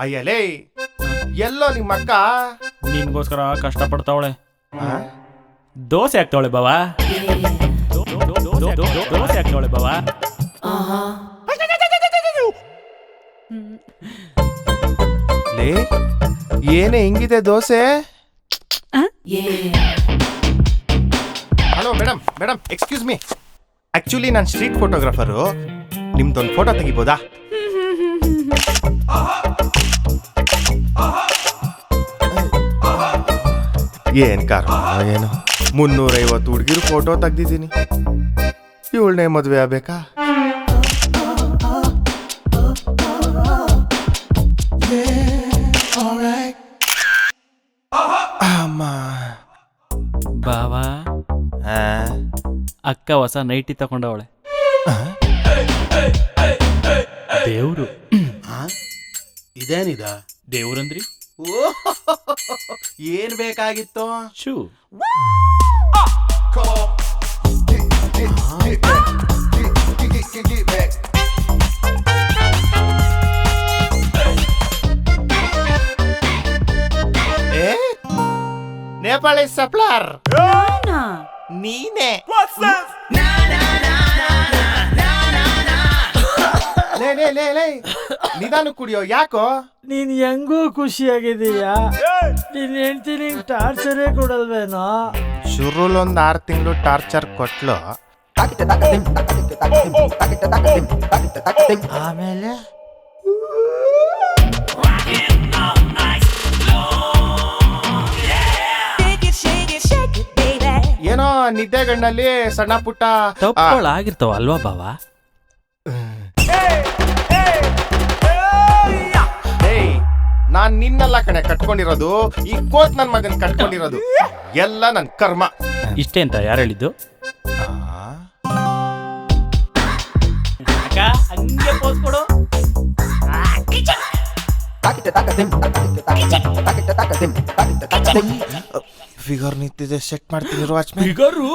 ಅಯ್ಯಲೇ ಎಲ್ಲೋ ನಿಮ್ಮ ಅಕ್ಕ ನಿನ್ಗೋಸ್ಕರ ಕಷ್ಟಪಡ್ತಾವಳೆ. ದೋಸೆ ಹಾಕ್ತಾವಳೆ ಬಾವಾ, ದೋಸೆ ಹಾಕ್ತಾವಳೆ ಬಾವಾ. ಲೇ ಏನೇ ಹಿಂಗಿದೆ dosa? Hello madam madam excuse me, actually ನಾನು ಸ್ಟ್ರೀಟ್ ಫೋಟೋಗ್ರಾಫರು. ನಿಮ್ದೊಂದು ಫೋಟೋ ತೆಗಿಬೋದಾ? ಏನ್ ಕಾರಣ ಏನು 350 ಹುಡುಗಿರು ಫೋಟೋ ತೆಗ್ದಿದ್ದೀನಿ. ಇವಳನ್ನೇ ಮದುವೆ ಆಗ್ಬೇಕಾ? ಅಮ್ಮ ಬಾವಾ, ಅಕ್ಕ ಹೊಸ ನೈಟಿ ತಗೊಂಡವಳೆ. ದೇವ್ರು ಇದೇನಿದ? ದೇವ್ರಂದ್ರಿ ಏನ್ ಬೇಕಾಗಿತ್ತು? ಶೂ ನೇಪಾಳಿ ಸಪ್ಲರ್ ನೀನೆ. ಲೇ ನಿಧಾನ ಕುಡಿಯೋ. ಯಾಕೋ ನೀನ್ ಹೆಂಗೂ ಖುಷಿಯಾಗಿದೀಯಾ? ನೀನ್ ಹೆಂಡ್ತಿ ನಿಂಗ್ ಟಾರ್ಚರೇ ಕೊಡಲ್ವೇನೋ? ಶುರುಲೊಂದು 6 ತಿಂಗಳು ಟಾರ್ಚರ್ ಕೊಟ್ಲು, ಆಮೇಲೆ ಏನೋ ನಿದ್ದೆಗಣ್ಣಲ್ಲಿ ಸಣ್ಣ ಪುಟ್ಟ ತಪ್ಪುಗಳಾಗಿರ್ತಾವ ಅಲ್ವಾ ಬಾವಾ? ನಾನ್ ನಿನ್ನೆಲ್ಲ ಕಣೆ ಕಟ್ಕೊಂಡಿರೋದು, ಈ ಕೋತ್ ನನ್ ಮಗನ್ ಕಟ್ಕೊಂಡಿರೋದು ಎಲ್ಲ ನನ್ ಕರ್ಮ. ಇಷ್ಟೇ ಅಂತ ಯಾರು ಹೇಳಿದ್ದು? ಹಂಗೆ ಪೋಸ್ ಕೊಡು. ಫಿಗರ್ ನಿಂತಿದೆ, ಸೆಟ್ ಮಾಡ್ತೀನಿ ವಾಚ್ಮನ್. ಫಿಗರು